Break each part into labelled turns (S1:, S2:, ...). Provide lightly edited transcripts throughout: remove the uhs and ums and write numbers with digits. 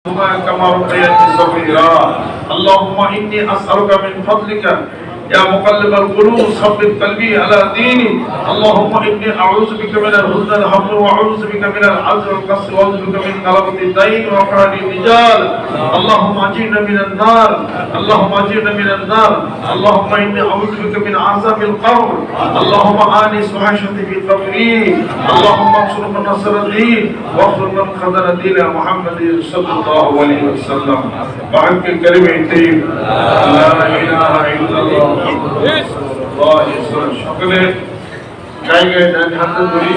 S1: كما ربيتني صغيرا. اللهم إني أسألك من فضلك يا مقلب القلوب ثبت قلبي على ديني. اللهم إني أعوذ بك من الحزن الهم وأعوذ بك من العجز والكسل وأعوذ بك من غلبة الدين وقهر الرجال. اللهم أجرنا من النار. اللهم أجرنا من النار. اللهم إني أعوذ بك من عذاب القبر. اللهم آنس وحشتي في قبري. اللهم انصر من نصر الدين واغفر من خذل دين محمد صلى الله عليه وسلم. بحق الكريم الطيب لا إله إلا الله সকলে জায়গায় ডান হাতে ধরি।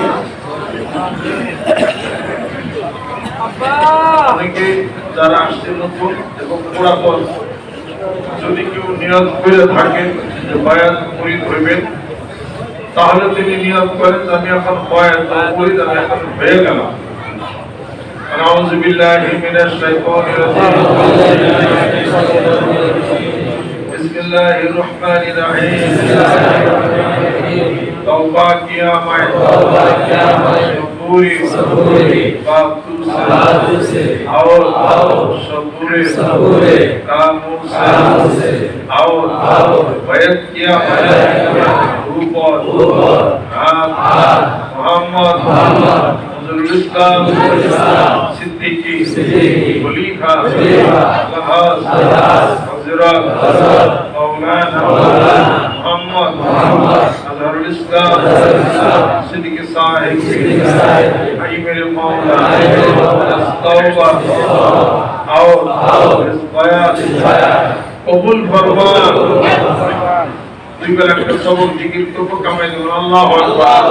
S1: অনেকে যারা আসছে নতুন এবং পুরাতন, যদি কেউ নিয়ত করে থাকেন যে বায়াত মুরিদ হইবেন, তাহলে তিনি নিয়ত করেন যে আমি এখন বায়াত মুরিদ, আমি এখন হয়ে গেলাম। আউযু বিল্লাহি মিনাশ শাইতানির রাজিম। बिस्मिल्लाहिर रहमानिर रहीम। तौबा किया मैं सबूरी बातों से और सबूरे कामों से और बैत किया मैं ऊपर मोहम्मद इस्लाम सिद्दीकी खलीफा लहाज हजरत मौलाना मोहम्मद अजहरुल इस्लाम सिद्दीकी साहिब आई मेरे मौला तौबा और इस बयान कबूल फरमा। দুই বেলা একটা সবক জিকির করব, কামাই দেব। আল্লাহু আকবার।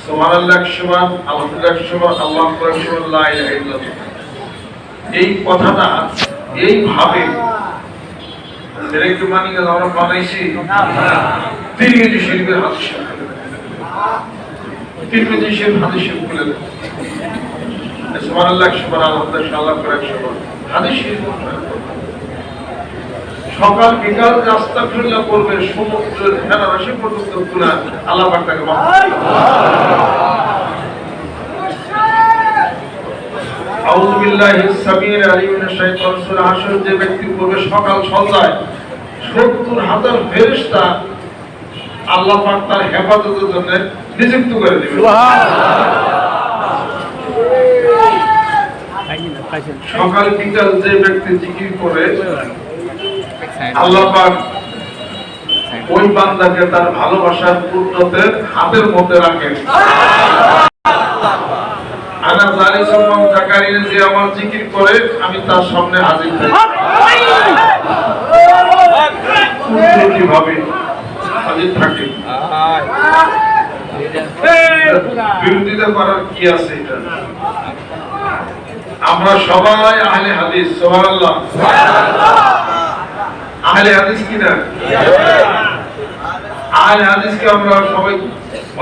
S1: সুবহানাল্লাহ সুবহান, আলহামদুলিল্লাহ সুবহান, আল্লাহু আকবার সুবহান, লা ইলাহা ইল্লাল্লাহ। এই কথাটা এইভাবে ডাইরেক্ট মানি গেল, আমরা বানাইছি তিরমিজি শরীফের হাদিস। তিরমিজি শরীফ হাদিস বলে সুবহানাল্লাহ সুবহান, আলহামদুলিল্লাহ আল্লাহু আকবার সুবহান, হাদিস শরীফ সকাল বিকাল আস্তাগফিরুল্লাহ করবে, সমুদ্রের ফেনারাশি পর্যন্ত গুনাহ আল্লাহ পাক তাকে মাফ করবেন। আউযু বিল্লাহিস সামিউল আলিম মিনাশ শাইতানির সূরা হাশর যে ব্যক্তি করবে সকাল সন্ধ্যায় ৭০,০০০ ফেরেশতা আল্লাহ পাক তার হেফাজতের জন্য নিযুক্ত করে দিবেন। সুবহানাল্লাহ। সকাল বিকাল যে ব্যক্তি জিকির করে আল্লাহ পাক ওই বান্দাকে তার ভালোবাসার পূর্ণতের হাতের মধ্যে রাখেন। আনা জালিসুম মান যাকারিন, যে আমার জিকির করে আমি তার সামনে হাজির থাকি। কিভাবে হাজির থাকে? বিরোধিতা করার কি আছে? এটা আমরা সবাই আহলে হাদিস। সুবহানাল্লাহ। আহলে হাদিস কি না? আহলে হাদিসকে আমরা সবাই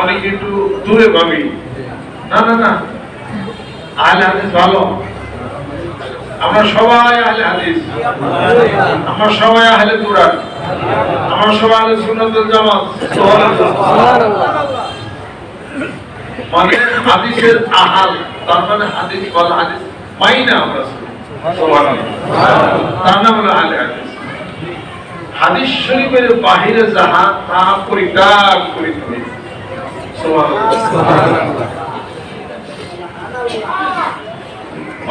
S1: অনেক একটু দূরে ভাবি। না না না, আহলে হাদিস ভালো। আমরা সবাই আহলে হাদিস, আমরা সবাই আহলে কুরআন, আমরা সবাই আহলে সুন্নাত ওয়াল জামাত। সুবহানাল্লাহ। মানে হাদিসের আহাল, তার মানে হাদিস বল, হাদিস মাইনা আমরা। সুবহানাল্লাহ। তার নাম হলো আহলে হাদিস। হাদিস শরীফের বাহিরে যাহা তা পরিত্যাগ করিতে হইবে। সুবহানাল্লাহ।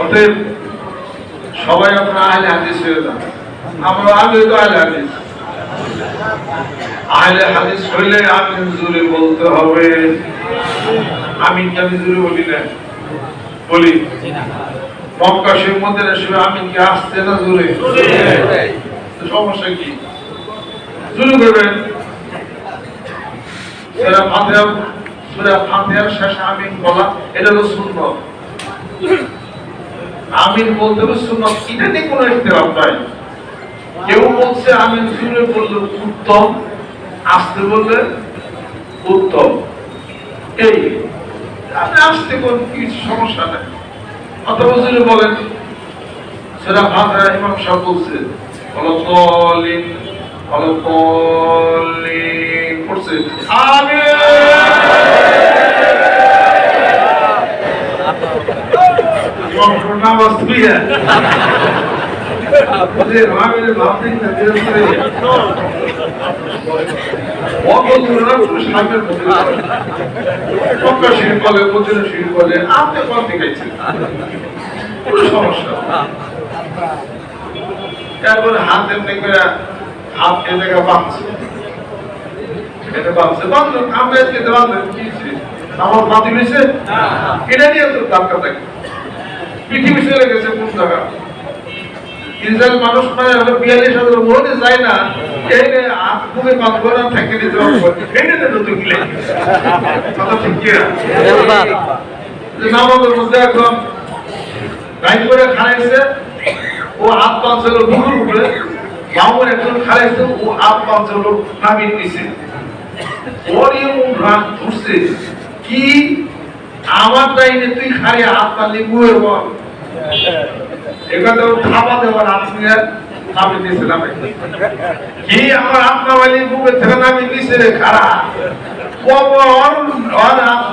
S1: অতএব সবাই আপনারা আহলে হাদিস হয়ে যান। আমরা আগে তো আহলে হাদিস। আহলে হাদিস হইলে আমিন জোরে বলতে হবে। আমিন আমি জোরে বলি না, বলি মক্কা শরীফ মদিনা শরীফ আমিন কি আসছে না জোরে? সমস্যা কি? জোরে করবেন। সূরা ফাতিহার শেষে আমিন বলা, এটা হলো সুন্নাত। আমিন বলতে হবে সুন্নাত, এটা নিয়ে কোনো ইখতিলাফ নাই। কেউ বলছে আমিন জোরে বললে উত্তম, আস্তে বললে উত্তম। এই আপনি আস্তে কোন কিছু সমস্যা নাই, অথবা জোরে বলেন। সূরা ফাতিহা ইমাম সাহেব বলছে ওয়ালাদ্দাল্লিন পড়ছে আমিন। নামাজ তুইয়া রামের ভাবতেই না আপনি কল দেখাইছেন কোনো সমস্যা তারপরে হাত এমনি করে হাত এ জায়গা বাঁধছে এটা বাঁধছে বাঁধলেন আমরা খেতে বাঁধলেন কি আমার বাঁধি হয়েছে এটা নিয়ে তো ধাক্কা থাকে পৃথিবী চলে গেছে কোন জায়গা ইসরায়েল মানুষ মানে 42,000 মনে যায় না এই খুবই বাঁধবো না থেকে দিতে পারবো এটা তো তুই গিলে কথা ঠিক কি নামাজের মধ্যে এখন রাইট করে খারাইছে ও হাত পাঁচল বুকুর উপরে মামুর একজন খারাইছে ও হাত পাঁচল নামিয়ে নিছে ওর এমন রাগ ধরছে কি আমার টাইমে তুই খারে হাত পারলি বুয়ের বল এখানে খাওয়া দেওয়ার আপনি নামিয়ে নিয়েছিলাম কি আমার আপনা বালি বুকের থেকে নামিয়ে নিছে রে খারা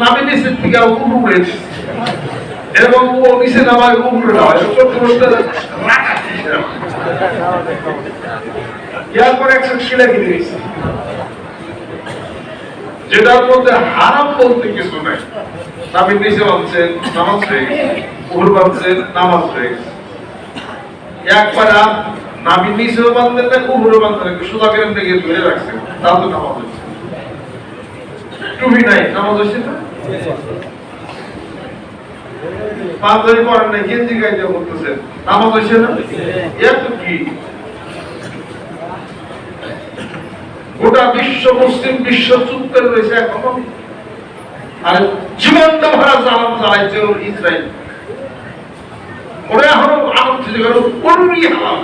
S1: নামিয়ে নিছে থেকে উপরে এবং ও নিচে নামায় উপরে না হয় এরপরে একশো শিলা কিনে গেছে যেটার মধ্যে হারাম বলতে কিছু নাই নামিয়ে নিচে বাঁধছেন নামাজ হয়ে গেছে উপর বাঁধছেন নামাজ হয়ে গেছে একবার নামিয়ে নিচেও বাঁধলেন না উপরে বাঁধলেন সোজা কেন থেকে ধরে রাখছেন তাও তো নামাজ হচ্ছে টুপি নাই নামাজ হচ্ছে না পাঁচজনই পড়েন না গেঞ্জি গাইতে করতেছেন নামাজ হচ্ছে না এত কি গোটা বিশ্ব মুসলিম বিশ্ব চুপ করে রয়েছে এখন আর জীবনটা ভরা জালাম চালাইছে ইসরায়েল ওরা এখনো আনন্দ করুনই হালাম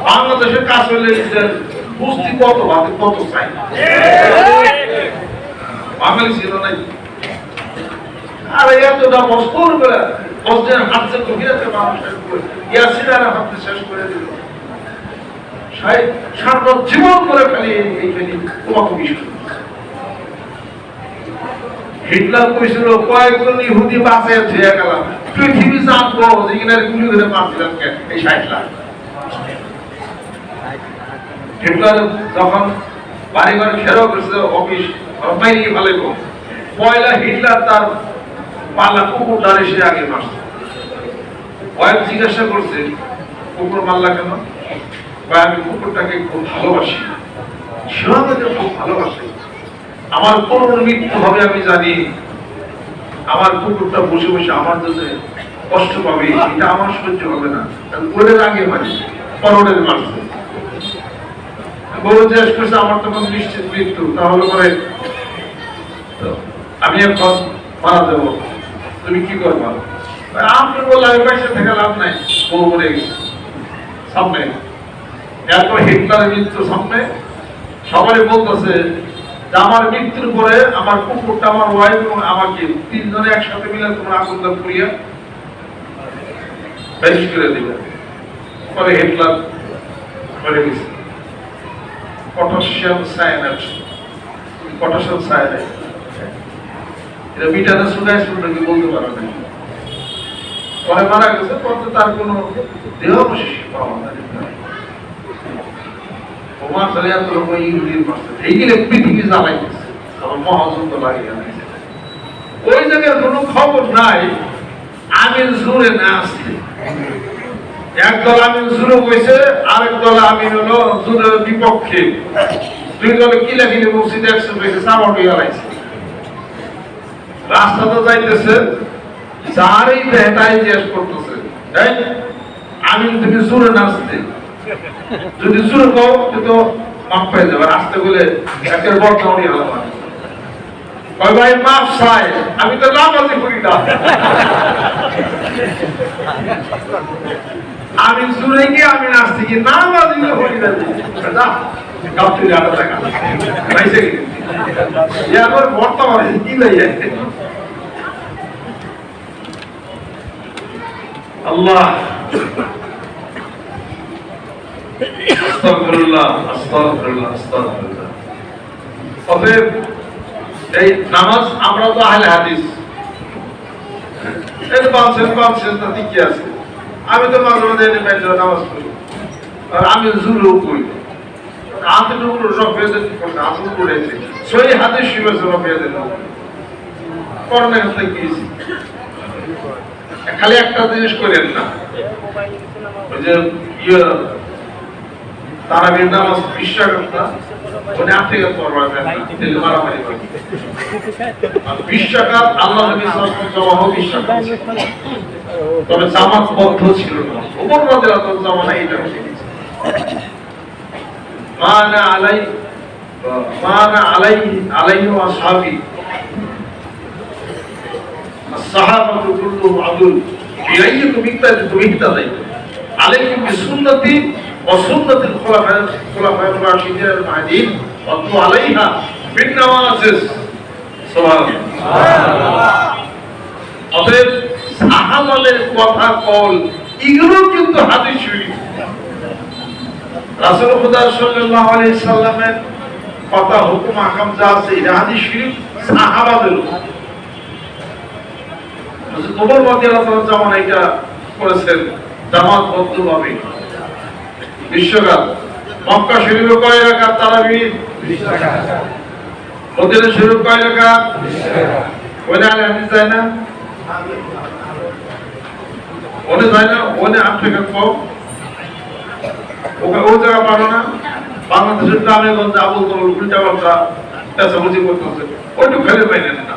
S1: বাংলাদেশের কাজ হলে ইসরায়েল বুঝতে কত ভাবে কত চাই বাঙালি ছিল নাই আর এতটা মস্কর করে বসদের হাতছে গভীরতে মানুষ ইয়াসিনারা হাতছে শেষ করে দিল সারা জীবন করে খালি এইখানে তোমাকে বিষয় হিটলার কইছিল কয়েকজন ইহুদি বাঁচে ধুয়ে গেলাম পৃথিবী জানবো যে কিনার গুলি ধরে মারছিলাম এই 60 লাখ হিটলার যখন বাড়িঘর ঘেরাও করেছে অফিস বাইরে ভালো পয়লা হিটলার তার পালা কুকুর দ্বারে সে আগে মারছে ওয়াইফ জিজ্ঞাসা করছে কুকুর মারলা কেন আমি কুকুরটাকে খুব ভালোবাসি সে আমাকে খুব ভালোবাসে আমার কোন মৃত্যু হবে আমি জানি আমার কুকুরটা বসে বসে আমার জন্য কষ্ট পাবে এটা আমার সহ্য হবে না ওদের আগে মারি পরের মারছে বউ জিজ্ঞেস করছে আমার তখন নিশ্চিত মৃত্যু তাহলে পরে আমি এখন মারা দেবো তুমি কি করবা আপনি বললে আমি পয়সা থেকে লাভ নাই বউ মরে গেছে সামনে এরপর হিটলারের মৃত্যু সামনে সবাই বলতেছে যে আমার মৃত্যুর পরে আমার কুকুরটা আমার ওয়াইফ এবং আমাকে তিনজনে একসাথে মিলে তোমরা আগুন দান করিয়া বেশ করে দিবে পরে হিটলার মরে গেছে পটাশিয়াম সায়ানাইড পটাশিয়াম সায়ানাইড এটা মিটারে শুনে শুনলে কি বলতে পারো না পরে মারা গেছে পরে তার কোনো দেহ অবশেষ পাওয়া যায় ওমা চলে এত লোক ইহুদির মারছে এইগুলো পৃথিবী জ্বালাই গেছে আমার মহাযুদ্ধ লাগিয়ে গেছে ওই জায়গায় কোনো খবর নাই আমির জুড়ে না আসছে একদল আমির জুড়ে বসে আরেক দল আমির হলো জুড়ের বিপক্ষে দুই দলে কিলাকিলি মসজিদে একসাথে সামর হয়ে গেছে রাস্তাতে যাইতেছে যারই তাই জিজ্ঞেস করতেছে আমি তুমি জুড়ে নাচতে যদি জুড়ে কও তো মাপ পাই যাবে রাস্তা বলে একের বর্তমানে আলাদা ভাই মাপ চাই আমি তো নামাজি করি না আমি জুড়ে গিয়ে আমি নাচতে গিয়ে নামাজি হরি না কাপড়ি আটা টাকা পাইছে কি এবার বর্তমানে কি লাগে আল্লাহ আস্তাগফিরুল্লাহ আস্তাগফিরুল্লাহ আস্তাগফিরুল্লাহ অতএব এই নামাজ আমরা তো আহলে হাদিস এটা বালছেন তাতে কি আছে? আমি তো মাঝে মাঝে এনে বাইরে নামাজ পড়ি, আর আমি জুলু করি হাতে টুকরো সব বেঁধে হাত উড়েছে সই হাতে শিবেছে সব বেঁধে নাও করোনার হাতে গিয়েছি। খালি একটা জিনিস করেন না, ওই যে তারাবির নামাজ বিশ্বাস ওনে আপনি পড়বেন না, তাহলে মারামারি হবে। বিশ্বাস আল্লাহ নবী সাল্লাল্লাহু আলাইহি ওয়াসাল্লাম বিশ্বাস, তবে জামাত বদ্ধ ছিল না। ওমর রাদিয়াল্লাহু আনহু জামানা এটা শিখেছে। মানা আলাইহি ওয়া সাহাবী الصحابة كلهم عدول بأيكم اقتديتم عليكم بسنتي وسنة الخلفاء الراشدين المهديين وعضوا عليها بالنواجذ سبحان الله। অতএব সাহাবাদের কথা কল এগুলো কিন্তু হাদিস শরীফ, রাসূল খুদা সাল্লাল্লাহু আলাইহি সাল্লামের কথা হুকুম আহকাম যা আছে এটা হাদিস শরীফ সাহাবাদের। ওমর রাদিয়াল্লাহু আনহু জামানা এটা করেছেন জামাতবদ্ধভাবে। বিশ্বকাপ মক্কা শরীফে কয় রাকাত তারাবি? 20 রাকাত। মদিনা শরীফ কয় রাকাত? 20 রাকাত। ওনে আলে হাদিস যায় না, ওনে যায় না, ওনে 8 রাকাত কম। ওকে ওই জায়গা পারো না, বাংলাদেশের গ্রামে গঞ্জে আবুল তবুল উল্টা পাল্টা পেঁচামেচি করতেছে, ওইটুকু খেলে পাইলেন না।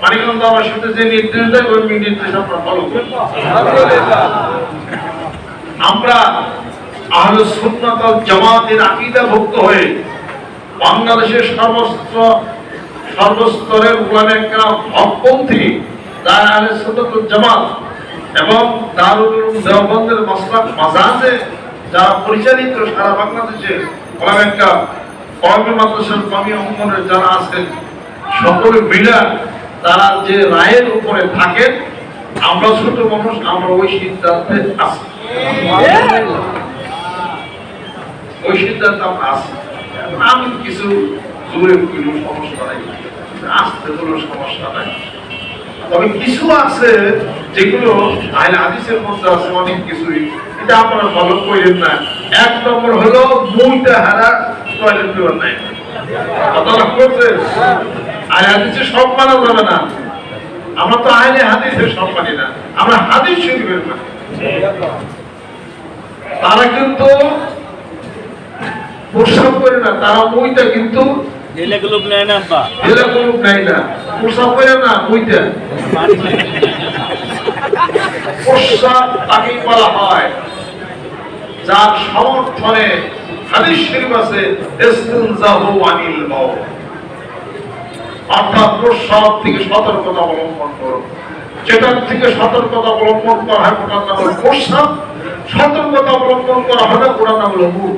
S1: মানিকগঞ্জ আমার সাথে যে নির্দেশ দেয় ওই নির্দেশ আমরা ফলো করি। আমরা আহলে সুন্নাত ওয়াল জামাতের আকীদাভুক্ত হয়ে বাংলাদেশের সর্বস্তরের উলামায়ে কেরাম হকপন্থী যারা আহলে সুন্নাত ওয়াল জামাত এবং দারুল উলুম দেওবন্দের মাসলাক মাজাজে যারা পরিচালিত সারা বাংলাদেশে উলামায়ে কেরাম কওমি মাদ্রাসার কওমি উম্মতের যারা আছেন সকলে মিলে তারা যে রায়ের উপরে থাকেন, আমরা ছোট মানুষ আমরা ওই সিদ্ধান্তে আছি, ওই সিদ্ধান্তে আমরা আছি। আমি কিছু জোরে কোনো সমস্যা নাই, আসতে কোনো সমস্যা নাই, তবে কিছু আছে যেগুলো আহলে হাদিসের মধ্যে আছে অনেক কিছুই, এটা আপনারা ফলো করেন না। 1 নম্বর হলো মুইটা হারা টয়লেট পেপার নাই, কথা করছে। আহলে হাদিসের সব মানা যাবে না, আমরা তো আহলে হাদিসের সব মানি না, আমরা হাদিস শরীফের মানি। তারা কিন্তু প্রসাব করে না, তারা মুইটা কিন্তু
S2: জেলাগুলোক নাই না,
S1: প্রসাব করে না, মুইটা প্রসাব তাকে বলা হয় যার সমর্থনে হাদিস শরীফ আছে ইস্তিনজাহু আনিল মাউত, অর্থাৎ প্রসাব থেকে সতর্কতা অবলম্বন করো। যেটার থেকে সতর্কতা অবলম্বন করা হয় ওটার নাম হলো প্রসাব, সতর্কতা অবলম্বন করা হবে ওটার নাম হলো মুখ।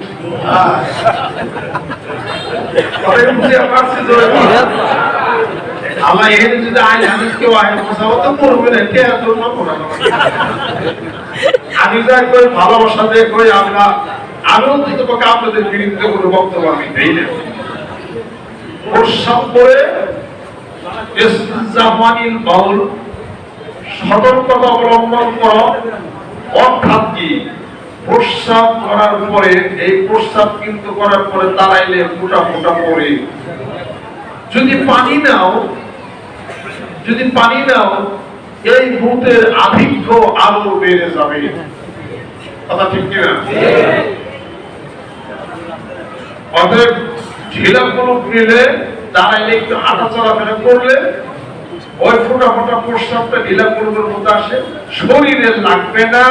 S1: আল্লাহ এখানে যদি আইন হাদিস কেউ আইন প্রসাব তো করবে না, কে এত আমি যাই কই ভালোবাসা দিয়ে কই আমরা আমিও দিতে পাকে আপনাদের বিরুদ্ধে কোনো বক্তব্য আমি দেই না। প্রসাব করে ইস্তিনজাহুল বাউল সতর্কতা অবলম্বন করো, অর্থাৎ কি প্রস্রাব করার পরে এই প্রস্রাব কিন্তু করার পরে দাঁড়াইলে ফোঁটা ফোঁটা পড়ে, যদি পানি নাও এই ভূতের আধিক্য আরো বেড়ে যাবে, কথা ঠিক কিনা? অতএব ঢিলা কোনো নিলে দাঁড়াইলে একটু হাঁটা চলাফেরা করলে ওই ফোঁটা ফোঁটা প্রস্রাবটা ঢিলা কোনোর মধ্যে আসে, শরীরে লাগবে না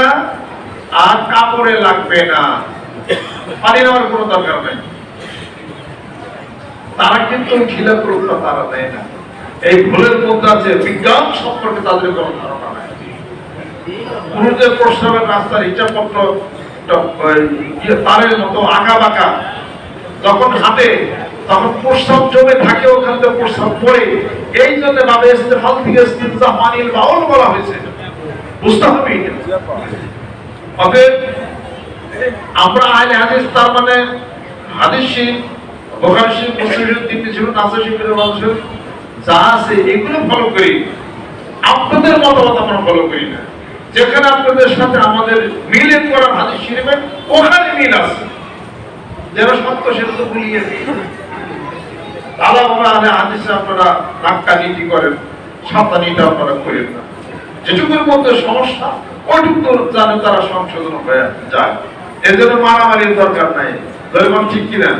S1: আর কাপড়ে লাগবে না, পানি নেওয়ার কোনো দরকার নেই। তারা কিন্তু ঢিলা কোনোটা তারা দেয় না, এই ভুলের মধ্যে আছে বিজ্ঞান সম্পর্কে তাদের কোনো ধারণা নাই। পুরুষদের প্রস্রাবের রাস্তার হিসাবপত্র তারের মতো আঁকা বাঁকা, যখন হাতে তখন প্রস্রাব জমে থাকে, ওখান থেকে প্রস্রাব পড়ে, এই জন্য ভাবে ইস্তেফাল থেকে ইস্তিনজাহুল বাউল বলা হয়েছে, বুঝতে হবে। অতএব আমরা আহলে হাদিস তার মানে হাদিস শরীফ, বুখারী শরীফ, মুসলিম শরীফ, তিরমিজি শরীফ, নাসাই শরীফ যা আছে এগুলো ফলো করি। আপনাদের মতামত আমরা ফলো করি না। যেখানে আপনাদের সাথে আমাদের মিলে করা হাদিস শরীফে ওখানে মিল আছে, যারা সত্য সেটা তো ভুলিয়ে দিই। আলাদা হাদিসে আপনারা নাক্কানীতি করেন, সাবধানীটা আপনারা করেন না। যেটুকুর মধ্যে সমস্যা ওইটুকু জানে তারা সংশোধন হয়ে যায়। এর জন্য মারামারির দরকার নাই। ধরবেন ঠিক কিনা?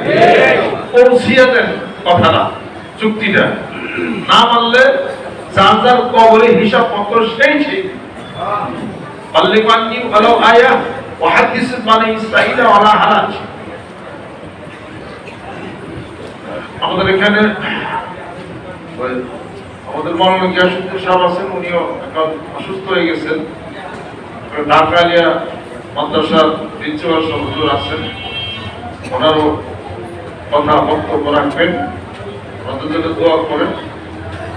S1: পৌঁছিয়ে দেন কথাটা, চুক্তিটা না মানলে যার যার কবরে হিসাব পত্র সেই ঠিক। পাল্লিমানি ভালো আয়া ওয়াহাদিস মানে ইসরাঈলা ওয়ালা হারাজ। আমাদের এখানে আমাদের মাওলানা গিয়াসউদ্দিন সাহেব আছেন, উনিও এখন অসুস্থ হয়ে গেছেন। ঢাকা আলিয়া মাদ্রাসার প্রিন্সিপাল সাহেব হুজুর আছেন, ওনারও কথা বক্তব্য রাখবেন। আমাদের জন্য দোয়া করেন,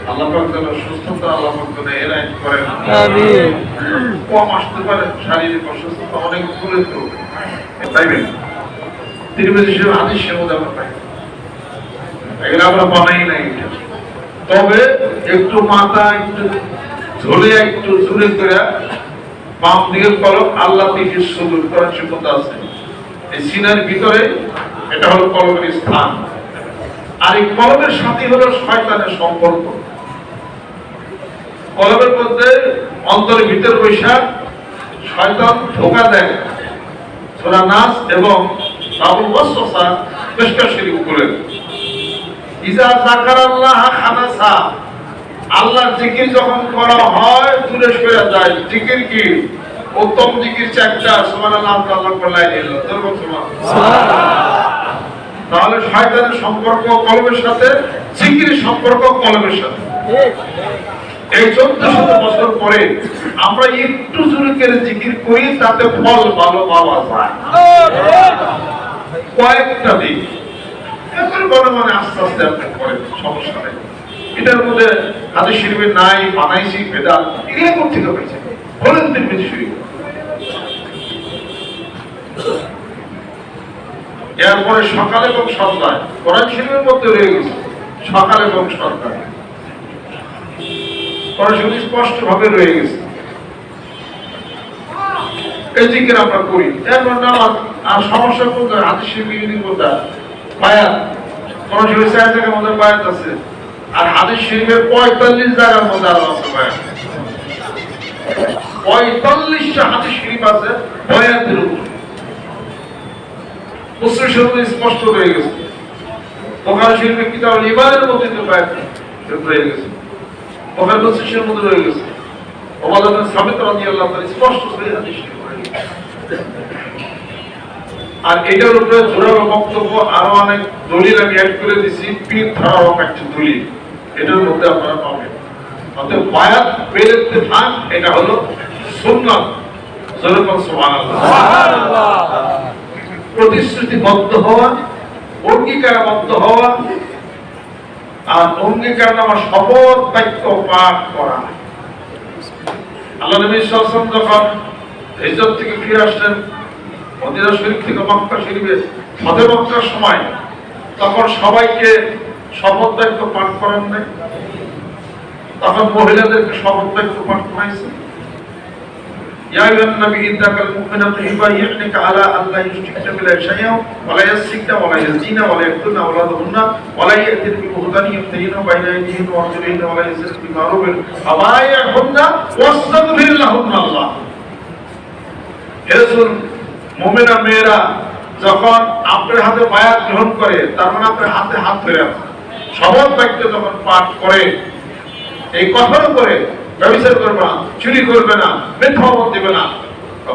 S1: আল্লাহ পাক যেন সুস্থতা আল্লাহ পাক যেন এনায়েত করেন। আমিন। কম আসতে পারে শারীরিক অসুস্থতা, অনেক দূরে তো পাইবেন। তিরমিজি শরীফ হাদিসের মধ্যে আমরা পাই, এগুলো আমরা বানাই নাই। তবে একটু মাথা একটু ঝোলে একটু জোরে করে বাম দিকে কলম আল্লাহ দিকে সুদূর করার ক্ষমতা আছে। এই সিনার ভিতরে এটা হলো কলমের স্থান, আর এই কলমের সাথে হলো শয়তানের সম্পর্ক। কলমের মধ্যে অন্তরের ভিতর বৈশাখ শয়তান ধোঁকা দেয়। সূরা নাস এবং বাবুল ওয়াসওয়াসা মিশকাত শরীফ বলেন, ইজা যাকারাল্লাহ খানাসা, আল্লাহর জিকির যখন করা হয় দূরে সরে যায়। জিকির কি? উত্তম জিকির চারটা, সুবহানাল্লাহ, আল্লাহু আকবার, লা ইলাহা ইল্লাল্লাহ, সুবহানাল্লাহ। তাহলে শয়তানের সম্পর্ক কলমের সাথে, জিকিরের সম্পর্ক কলমের সাথে। এই 1400 বছর পরে আমরা একটু জোরে করে জিকির করি, তাতে ফল ভালো পাওয়া যায়। কয়েকটা দিন এরপরে বড় মানে আস্তে আস্তে আপনি করেন, সমস্যা নেই। এটার মধ্যে হাদিস শরীফে নাই বানাইছি বেদাত, এগুলো কোথা থেকে পেয়েছে? বলেন তিরমিজি শরীফ। এরপরে সকাল এবং সন্ধ্যায় কোরআন শরীফের মধ্যে রয়ে গেছে সকাল এবং সন্ধ্যায়, কোরআন শরীফ স্পষ্ট ভাবে রয়ে গেছে। এই জিকির আমরা করি। এরপর নামাজ। আর সমস্যা কোথায়? হাদিস শরীফের কোথায়? বায়াত। কোরআন শরীফের 4 জায়গার মধ্যে বায়াত আছে, আর হাদিস শরীফের 45 জায়গার মধ্যে আরো আছে বায়াত। 45টা হাদিস শরীফ আছে বায়াতের উপর। মুসলিম শরীফে স্পষ্ট রয়ে গেছে, বুখারী শরীফের কিতাবুল ঈমানের মধ্যে তো বায়াত রয়ে গেছে, বুখারী মুসলিমের মধ্যে রয়ে গেছে। ওবাদা বিন সামিত রাদিয়াল্লাহু তাআলা স্পষ্ট সহিহ হাদিস শরীফ রয়ে গেছে। আর এটার উপরে জোরালো বক্তব্য আরো অনেক দলিল আমি অ্যাড করে দিছি, পীর ধারক একটা দলিল এটার মধ্যে আপনারা পাবেন। অতএব বায়াত বেরেতে থাক, এটা হলো সুন্নাত। যেরকম সুবহানাল্লাহ, সুবহানাল্লাহ। প্রতিশ্রুতিবদ্ধ হওয়া, অঙ্গীকারবদ্ধ হওয়া, আর অঙ্গীকারনামা শপথ বাক্য পাঠ করা। আল্লাহ নবী সাল্লাল্লাহু আলাইহি ওয়াসাল্লাম যখন হিজরত থেকে ফিরে আসলেন মদিনা শরীফ থেকে মক্কা শরীফে, ফতে মক্কার সময়, তখন সবাইকে শপথ বাক্য পাঠ করান নাই, তখন মহিলাদেরকে শপথ বাক্য পাঠ করাইছে। ইয়া আইয়ুহান নবী ইন্নাকাল মুমিনাতু ইবাইয়ুনাকা আলা আল্লা ইউশরিকনা বিল্লাহি শাইআন ওয়া লা ইয়াসরিকনা ওয়া লা ইয়াজিনা ওয়া লা ইয়াকতুলনা আওলাদাহুন্না ওয়া লা ইয়াতিনা বিবুহতানি ইয়াফতারিনা বাইনা আইদিহিন্না ওয়া আরজুলিহিন্না ওয়া লা ইয়াসরিকনা বিমারুফিন আবায়াহুন্না ওয়াস্তাগফির লাহুন্না আল্লাহ। হে রাসূল, মুমিনা মেয়েরা যখন আপনার হাতে বায়াত গ্রহণ করে, তার মানে আপনার হাতে হাত ধরে শপথ বাক্য যখন পাঠ করে, এই কথার উপরে ব্যভিচার করবে না, চুরি করবে না, মিথ্যা অপবাদ দিবে না,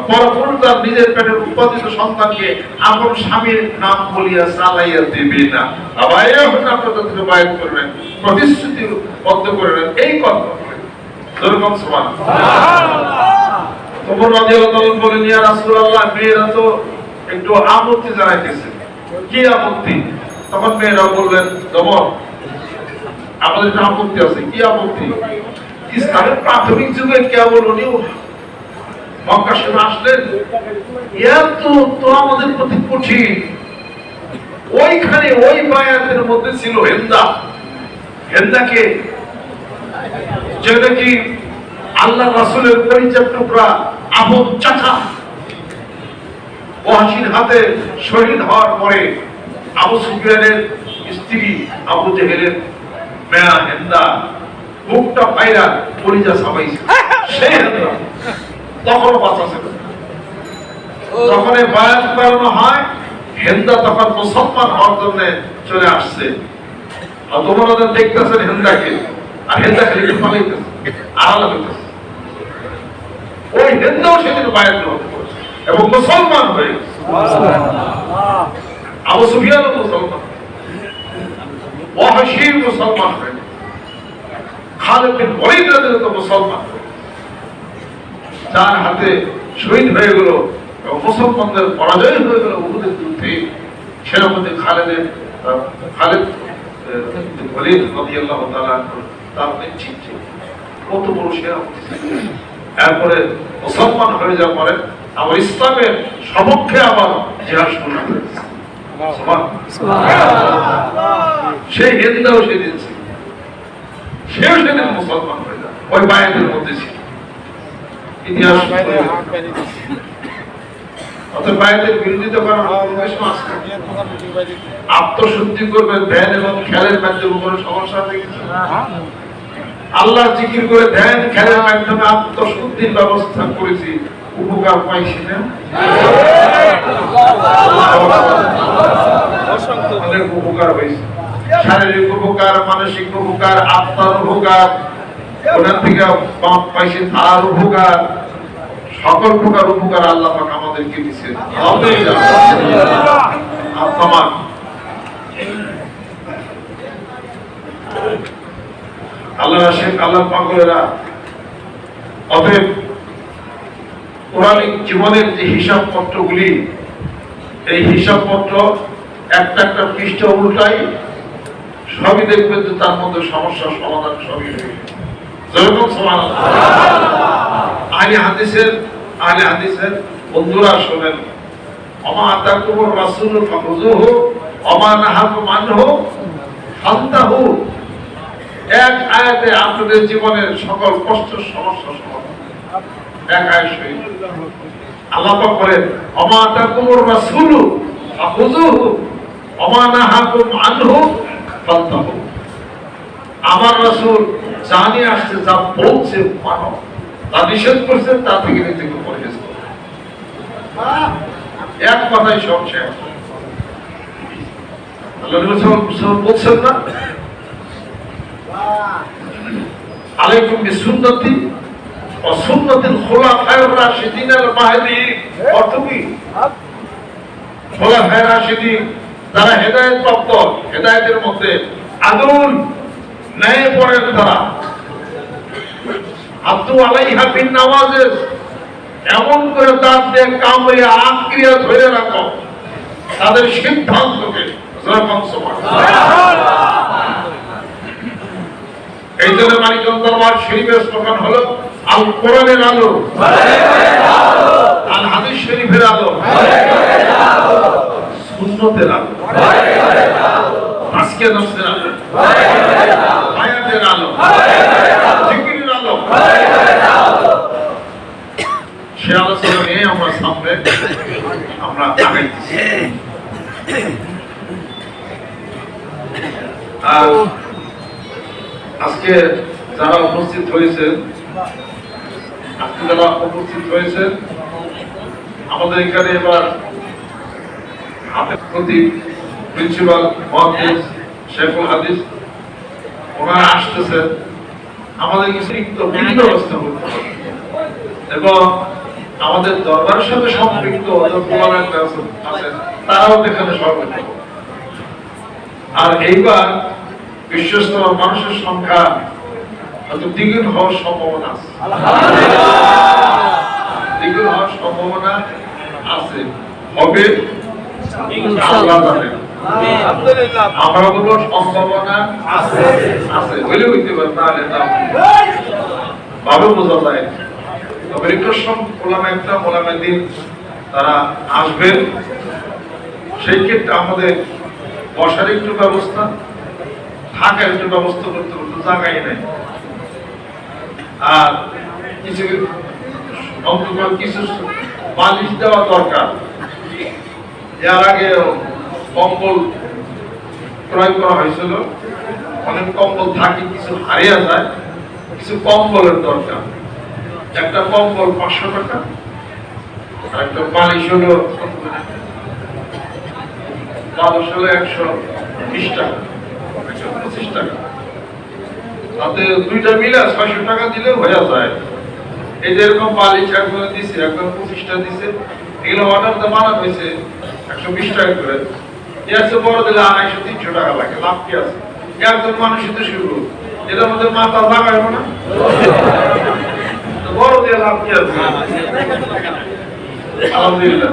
S1: পরপুরুষ তার নিজের পেটের উৎপাদিত সন্তানকে আপন স্বামীর নাম বলিয়া চালাইয়া দিবে না। আপনাদের বায়াত করবেন, প্রতিশ্রুতি বদ্ধ করবেন, এই কথা যেরকম সুবহানাল্লাহ। ওমর রাদিয়াল্লাহু তাআলা বলেন, ইয়া রাসূলুল্লাহ, মেয়েরা তো একটু আপত্তি জানাইতেছে। কি আপত্তি? তখন মেয়েরা বললেন, ওমর, আমাদের একটা আপত্তি আছে। কি আপত্তি? ইসলামের প্রাথমিক যুগে কেবল উনি মক্কা শরীফে আসলেন, এত তো আমাদের প্রতি কঠিন। ওইখানে ওই বায়াতের মধ্যে ছিল হেন্দা। হেন্দাকে যেটা কি আল্লাহ রাসূলের পরিচয় টুকরা আবু চাচা ওয়াহশীর হাতে শহীদ হওয়ার পরে আবু সুফিয়ানের স্ত্রী আবু জেহেলের মেয়া হিন্দা বুকটা ফাইরা পরিচয় সাবাইছে সেই হিন্দা তখন বাঁচা ছিল। যখন বায়াত করানো হয় হিন্দা তখন মুসলমান হওয়ার জন্য চলে আসছে। আর তোমরা দেখতেছেন হিন্দাকে, আর হিন্দা খেলে পালাইতেছে আড়াল হইতেছে। ওই হিন্দাও সেদিন বায়াত গ্রহণ করেছে এবং মুসলমান হয়ে গেছে। আবু সুফিয়ানও মুসলমান, ওয়াহশী মুসলমান হয়ে গেছে, খালিদ বিন ওয়ালিদ রাদিয়াল্লাহু মুসলমান, যার হাতে শহীদ হয়ে গেল এবং মুসলমানদের পরাজয় হয়ে গেল উহুদের যুদ্ধে। সেনাপতি খালিদ বিন ওয়ালিদ রাদিয়াল্লাহু তাআলা তার নেতৃত্বে কত বড় সেনাপতি। এরপরে মুসলমান হয়ে যাওয়ার পরে আবার ইসলামের সপক্ষে আবার জিহাদ শুরু করেছে। সেই হিন্দাও সেদিন ছিল, সেও সেদিন মুসলমান হয়ে যায়, ওই বায়াতের মধ্যে ছিল। ইতিহাস অর্থাৎ বায়াতের বিরোধিতা করার উদ্দেশ্য আছে। আত্মশুদ্ধি করবেন ধ্যান এবং খেলের মাধ্যমে কোনো সমস্যা নেই। আল্লাহর জিকির করে ধ্যান খেলের মাধ্যমে আত্মশুদ্ধির ব্যবস্থা করেছি, উপকার পাইছি না? অনেক উপকার হয়েছে, শারীরিক উপকার, মানসিক উপকার, আত্মার উপকার, ওনার থেকে বাপ পাইছে তার উপকার, সকল প্রকার উপকার আল্লাহ পাক আমাদেরকে দিচ্ছেন। আল্লাহ শেখ আল্লাহ পাগলেরা অতএব কোরআনিক জীবনের যে হিসাব পত্রগুলি, এই হিসাব পত্র একটা একটা পৃষ্ঠা উল্টাই সবই দেখবেন যে তার মধ্যে সমস্যার সমাধান সবই রয়েছে। আহলে হাদিসের বন্ধুরা শোনেন, ওমা আতাকুমুর রাসূল ফাখুযুহু ওমা নাহাকুম আনহু ফান্তাহু। এক আয়াতে আপনাদের জীবনের সকল কষ্ট সমস্যা সমাধান, এক আয়াত শহীদ। আল্লাহ পাক বলেন ওমা আতাকুমুর রাসূল ফাখুযুহু ওমা নাহাকুম আনহু ফান্তাহু। আমার রাসূল জানিয়ে আসছে, যা বলছে মানো, তা নিষেধ করছে তা থেকে নিজেকে পরহেজ করো। এক কথাই সব শেষ। আল্লাহ বলছেন না, আলাইকুম বিসুন্নতি ওয়া সুন্নাতিল খুলাফায়ে রাশিদিন আল মাহদিয়িন। অর্থ কি? খুলাফায়ে রাশিদিন যারা হেদায়েত প্রাপ্ত, হেদায়েতের মধ্যে আদুল ন্যায় পড়েন তারা, আব্দু আলাইহা বিন নাওয়াজিজ, এমন করে দাঁত দিয়ে কামড়ে আক্রিয়া ধরে রাখো তাদের সিদ্ধান্তকে। এই জন্য মানিকগঞ্জ দরবার শরীফের স্লোগান হলো আল কোরআনের আলো, আল হাদিস শরীফের আলো, সুন্নতের আলো, আজকে নফসের আলো, হায়াতের আলো, জিকিরের আলো। সে আলোচনা নিয়ে আমরা সামনে আমরা আগাইতেছি। আর আজকে যারা উপস্থিত হয়েছেন, আমাদের এখানে এবার হাতের প্রতি প্রিন্সিপাল মুহাদ্দিস শেখুল হাদিস ওনারা আসতেছেন। আমাদের কিছু বিভিন্ন ব্যবস্থা করতে হবে এবং আমাদের দরবারের সাথে সম্পৃক্ত আছেন তারাও এখানে সর্বোচ্চ। আর এইবার বিশ্বস্ত মানুষের সংখ্যা হয়তো দ্বিগুণ হওয়ার সম্ভাবনা আছে, দ্বিগুণ হওয়ার সম্ভাবনা আছে, হবে আল্লাহ জানেন। আমরা বলবো সম্ভাবনা আছে, হইলে হইতে পারে, তাহলে তা ভাবে বোঝা যায়। তবে মোলামায়ে তারা আসবেন, সেই ক্ষেত্রে আমাদের বসার একটু ব্যবস্থা, থাকার একটু ব্যবস্থা করতে করতে জায়গায় নেই। আর কিছু অন্তত কিছু বালিশ দেওয়া দরকার। এর আগে কম্বল ক্রয় করা হয়েছিল, অনেক কম্বল থাকে, কিছু হারিয়ে যায়, কিছু কম্বলের দরকার। একটা কম্বল 500 টাকা, আর একটা বালিশ হলো 120 টাকা, 125 টাকা। তাতে দুইটা মিলে 600 টাকা দিলে হয়ে যায়। এই যে এরকম বালিশ একজন দিছে, একজন 25টা দিছে, এগুলো অর্ডারতে বানানো হয়েছে 120 টাকা করে। এর চেয়ে বড় দিলে 250-300 টাকা লাগে, লাভ কি আছে? একজন মানুষই তো শুরু, এটার মধ্যে মাথা লাগাইব না, বড় দিয়ে লাভ কি আছে? আলহামদুলিল্লাহ।